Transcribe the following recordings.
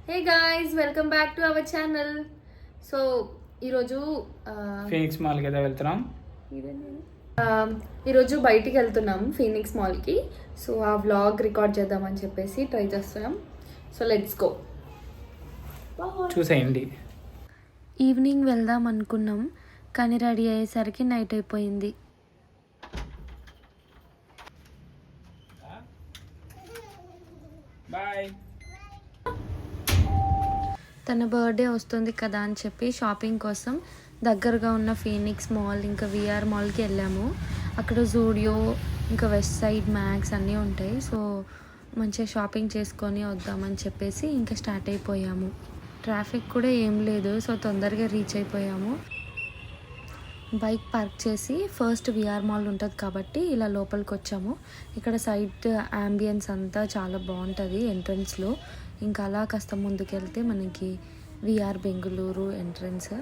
Hey guys, welcome back to our channel. So ఈరోజు Phoenix మాల్కి అయితే వెళ్తున్నాం. ఈరోజు బయటికి వెళ్తున్నాం ఫీనిక్స్ మాల్కి. సో ఆ వ్లాగ్ రికార్డ్ చేద్దామని చెప్పేసి ట్రై చేస్తున్నాం. So let's go. చూసేయండి. ఈవినింగ్ వెళ్దాం అనుకున్నాం, కానీ రెడీ అయ్యేసరికి నైట్ అయిపోయింది. బాయ్. తన బర్త్డే వస్తుంది కదా అని చెప్పి షాపింగ్ కోసం దగ్గరగా ఉన్న ఫీనిక్స్ మాల్ ఇంకా విఆర్ మాల్కి వెళ్ళాము. అక్కడ జూడియో ఇంకా వెస్ట్ సైడ్ మ్యాక్స్ అన్నీ ఉంటాయి. సో మంచిగా షాపింగ్ చేసుకొని వద్దామని చెప్పేసి ఇంకా స్టార్ట్ అయిపోయాము. ట్రాఫిక్ కూడా ఏం లేదు, సో తొందరగా రీచ్ అయిపోయాము. బైక్ పార్క్ చేసి ఫస్ట్ విఆర్ మాల్ ఉంటుంది కాబట్టి ఇలా లోపలికి వచ్చాము. ఇక్కడ సైడ్ యాంబియన్స్ అంతా చాలా బాగుంటుంది ఎంట్రన్స్లో. ఇంకా అలా కాస్త ముందుకెళ్తే మనకి విఆర్ బెంగళూరు ఎంట్రన్స్.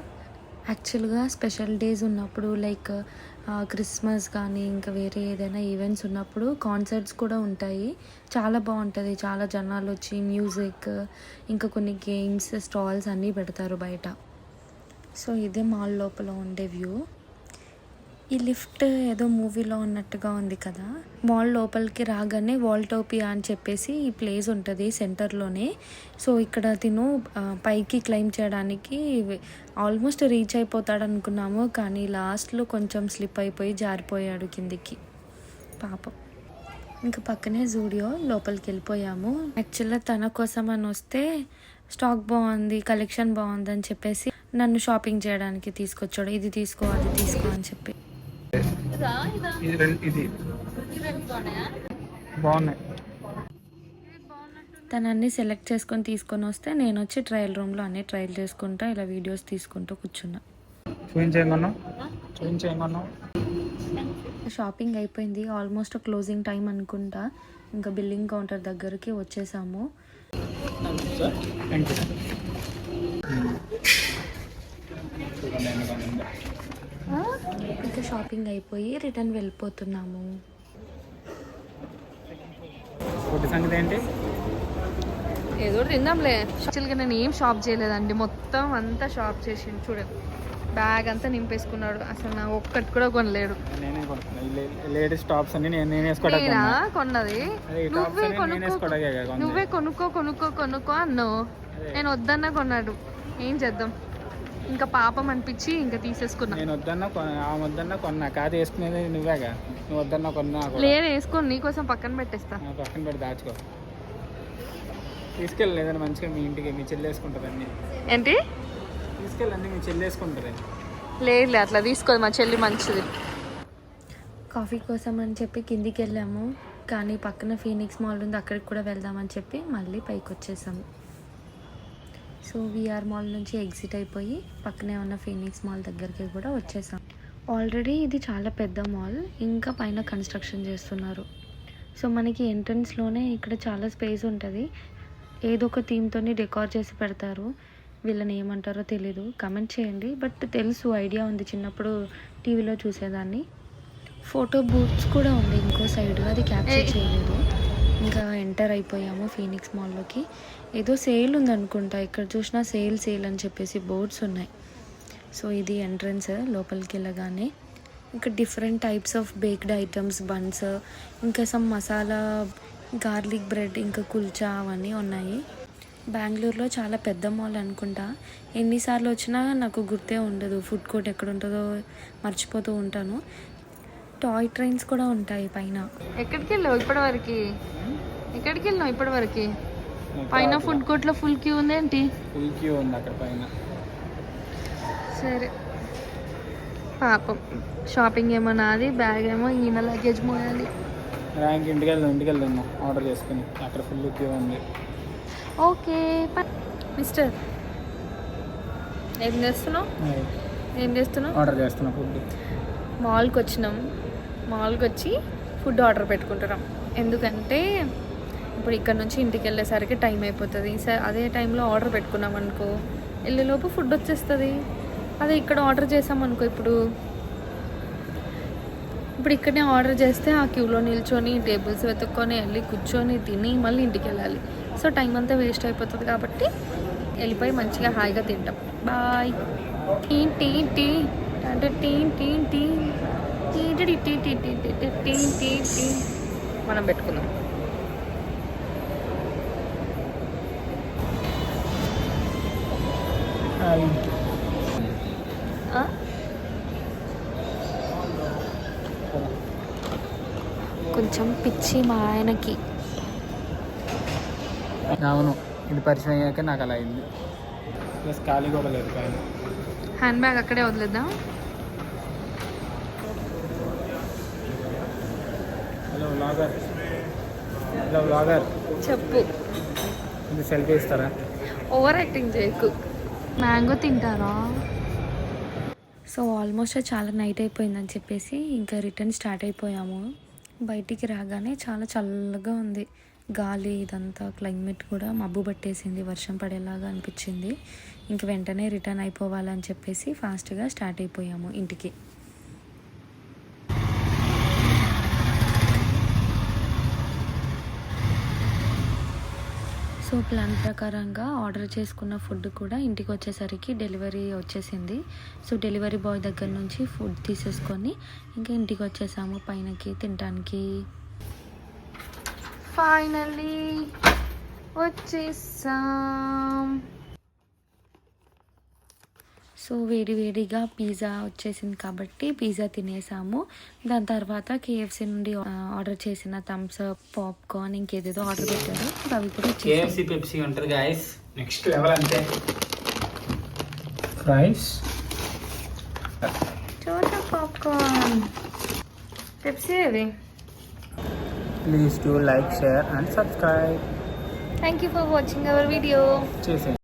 యాక్చువల్గా స్పెషల్ డేస్ ఉన్నప్పుడు లైక్ క్రిస్మస్ కానీ ఇంకా వేరే ఏదైనా ఈవెంట్స్ ఉన్నప్పుడు కాన్సర్ట్స్ కూడా ఉంటాయి. చాలా బాగుంటుంది, చాలా జనాలు వచ్చి మ్యూజిక్ ఇంకా కొన్ని గేమ్స్ స్టాల్స్ అన్నీ పెడతారు బయట. సో ఇదే మాల్ లోపల ఉండే వ్యూ. ఈ లిఫ్ట్ ఏదో మూవీలో ఉన్నట్టుగా ఉంది కదా. మాల్ లోపలికి రాగానే వాల్టోపియా అని చెప్పేసి ఈ ప్లేస్ ఉంటుంది సెంటర్లోనే. సో ఇక్కడ తిను పైకి క్లైమ్ చేయడానికి ఆల్మోస్ట్ రీచ్ అయిపోతాడు అనుకున్నాము, కానీ లాస్ట్లో కొంచెం స్లిప్ అయిపోయి జారిపోయాడు కిందికి పాపం. ఇంకా పక్కనే జూడియో, లోపలికి వెళ్ళిపోయాము. యాక్చువల్గా తన కోసం అని వస్తే స్టాక్ బాగుంది, కలెక్షన్ బాగుంది అని చెప్పేసి నన్ను షాపింగ్ చేయడానికి తీసుకొచ్చాడు. ఇది తీసుకో అది తీసుకో అని చెప్పి. ఇది బాగున్నాయి. తను అన్నీ సెలెక్ట్ చేసుకొని తీసుకొని వస్తే నేను వచ్చి ట్రయల్ రూమ్లో అన్నీ ట్రయల్ చేసుకుంటా ఇలా వీడియోస్ తీసుకుంటూ కూర్చున్నా. షాపింగ్ అయిపోయింది, ఆల్మోస్ట్ క్లోజింగ్ టైం అనుకుంటా. ఇంకా బిల్లింగ్ కౌంటర్ దగ్గరికి వచ్చేసాము. ఇంకా షాపింగ్ అయిపోయి రిటర్న్ వెళ్ళిపోతున్నాము. సంగతి ఏంటి? ఏదో తిందాంలే. యాక్చువల్గా నేను ఏం షాప్ చేయలేదండి, మొత్తం అంతా షాప్ చేసిండు. చూడండి, బ్యాగ్ అంతా నింపేసుకున్నాడు. అసలు నా ఒక్కటి కూడా కొనలేడు. నేనే కొనుక్కున్నా. లేడీస్ టాప్స్ అన్ని నేనే కొన్నది. నువ్వే కొనుక్కో కొనుక్కో కొనుక్కో అన్నావు, నేను వద్దన్నా కొన్నాడు. ఏం చేద్దాం, ఇంకా పాపం అనిపించి ఇంకా తీసేసుకున్నా. నేను వద్దన్నా కొన్నా, కాదు వేసుకునేది నువ్వేగా. నువ్వు వద్దన్నా కొన్నా. లేదు వేసుకోండి, నీకోసం పక్కన పెట్టేస్తా. పక్కన పెట్టి దాచుకో. తీసుకెళ్ళలేదని మంచిగా మీ ఇంటికి మీ చెల్లి వేసుకుంటుంది అన్ని. ఏంటి తీసుకెళ్ళండి, మీ చెల్లి వేసుకుంటుంది. లేదు అట్లా తీసుకోదు, మా చెల్లి మంచిది. కాఫీ కోసం అని చెప్పి కిందికి వెళ్ళాము, కానీ పక్కన ఫీనిక్స్ మాల్ ఉంది, అక్కడికి కూడా వెళ్దామని చెప్పి మళ్ళీ పైకి వచ్చేసాము. సో విఆర్ మాల్ నుంచి ఎగ్జిట్ అయిపోయి పక్కనే ఉన్న ఫీనిక్స్ మాల్ దగ్గరికి కూడా వచ్చేసాం. ఆల్రెడీ ఇది చాలా పెద్ద మాల్, ఇంకా పైన కన్స్ట్రక్షన్ చేస్తున్నారు. సో మనకి ఎంట్రన్స్లోనే ఇక్కడ చాలా స్పేస్ ఉంటుంది. ఏదో ఒక థీమ్తోని డెకార్ చేసి పెడతారు. వీళ్ళని ఏమంటారో తెలీదు, కమెంట్ చేయండి. బట్ తెలుసు, ఐడియా ఉంది, చిన్నప్పుడు టీవీలో చూసేదాన్ని. ఫోటో బూత్స్ కూడా ఉంది ఇంకో సైడ్, అది క్యాప్చర్ చేయలేదు. ఇంకా ఎంటర్ అయిపోయాము ఫీనిక్స్ మాల్లోకి. ఏదో సేల్ ఉందనుకుంటా, ఇక్కడ చూసినా సేల్ అని చెప్పేసి బోర్డ్స్ ఉన్నాయి. సో ఇది ఎంట్రన్స్. లోపలికి వెళ్ళగానే ఇంకా different types of baked items, buns, ఇంకా సమ్ మసాలా గార్లిక్ బ్రెడ్, ఇంకా కుల్చా అవన్నీ ఉన్నాయి. బెంగళూరులో చాలా పెద్ద మాల్ అనుకుంటా. ఎన్నిసార్లు వచ్చినా నాకు గుర్తే ఉండదు, ఫుడ్ కోర్ట్ ఎక్కడ ఉంటుందో మర్చిపోతూ ఉంటాను. టాయ్ ట్రైన్స్ కూడా ఉంటాయి పైన. ఎక్కడికి వెళ్ళావు ఇప్పటి వరకు? పైన ఫుడ్ కోర్ట్ లో ఫుల్ క్యూ ఉంది. ఏంటి ఫుల్ క్యూ ఉంది అక్కడ పైన? సరే పాపం షాపింగ్ ఏమో నాది, బ్యాగ్ ఏమో ఈయన లగేజ్ మోయాలి. ఇంటికి వెళ్దాం ఆర్డర్ చేసుకుని, అక్కడ ఫుల్ క్యూ ఉంది. ఓకే మిస్టర్, ఏం చేస్తున్నావు? ఆర్డర్ చేస్తున్నా ఫుడ్. మాల్కి వచ్చినాం, మాల్కి వచ్చి ఫుడ్ ఆర్డర్ పెట్టుకుంటున్నాం. ఎందుకంటే ఇప్పుడు ఇక్కడ నుంచి ఇంటికి వెళ్ళేసరికి టైం అయిపోతుంది. అదే టైంలో ఆర్డర్ పెట్టుకున్నాం అనుకో, వెళ్ళేలోపు ఫుడ్ వచ్చేస్తుంది. అదే ఇక్కడ ఆర్డర్ చేసామనుకో, ఇప్పుడు ఇక్కడనే ఆర్డర్ చేస్తే ఆ క్యూలో నిల్చొని టేబుల్స్ వెతుక్కొని వెళ్ళి కూర్చొని తిని మళ్ళీ ఇంటికి వెళ్ళాలి. సో టైం అంతా వేస్ట్ అయిపోతుంది కాబట్టి వెళ్ళిపోయి మంచిగా హాయిగా తింటాం. బాయ్. టీ టీ టీ అంటే tea tea tea tea tea tea tea tea tea tea tea tea మనం పెట్టుకుందాం. కొంచెం పిచ్చి మా ఆయనకి. అవును, ఇది పరిచయం అయ్యాక నాకు అలా అయింది. ప్లస్ ఖాళీ కూడా లేదు పైన. హ్యాండ్ బ్యాగ్ అక్కడే వదిలేద్దాం. హలో వ్లాగర్, హలో వ్లాగర్, చెప్పు. ఇది సెల్ఫీ ఇస్తారా? ఓవర్ యాక్టింగ్ చేయకు. మ్యాంగో తింటారా? సో ఆల్మోస్ట్ చాలా నైట్ అయిపోయిందని చెప్పేసి ఇంకా రిటర్న్ స్టార్ట్ అయిపోయాము. బయటికి రాగానే చాలా చల్లగా ఉంది గాలి, ఇదంతా క్లైమేట్ కూడా మబ్బు పట్టేసింది, వర్షం పడేలాగా అనిపించింది. ఇంక వెంటనే రిటర్న్ అయిపోవాలని చెప్పేసి ఫాస్ట్గా స్టార్ట్ అయిపోయాము ఇంటికి. సో ప్లాన్ ప్రకారంగా ఆర్డర్ చేసుకున్న ఫుడ్ కూడా ఇంటికి వచ్చేసరికి డెలివరీ వచ్చేసింది. సో డెలివరీ బాయ్ దగ్గర నుంచి ఫుడ్ తీసేసుకొని ఇంకా ఇంటికి వచ్చేసాము పైనకి తినడానికి. ఫైనల్లీ వచ్చేసాం. సో వేడిగా పిజ్జా వచ్చేసింది కాబట్టి పిజ్జా తినేసాము. దాని తర్వాత KFC నుండి ఆర్డర్ చేసిన థమ్స్ అప్, పాప్కార్న్, ఇంకేదేదో ఆర్డర్ పెట్టారు. అవి కూడా KFC పెప్సీ ఉంటుంది గాయస్, నెక్స్ట్ లెవెల్ అంతే. ఫ్రైస్, చోటా పాప్కార్న్, పెప్సీ. అది please do like, share and subscribe. Thank you for watching our video. చేసేయండి.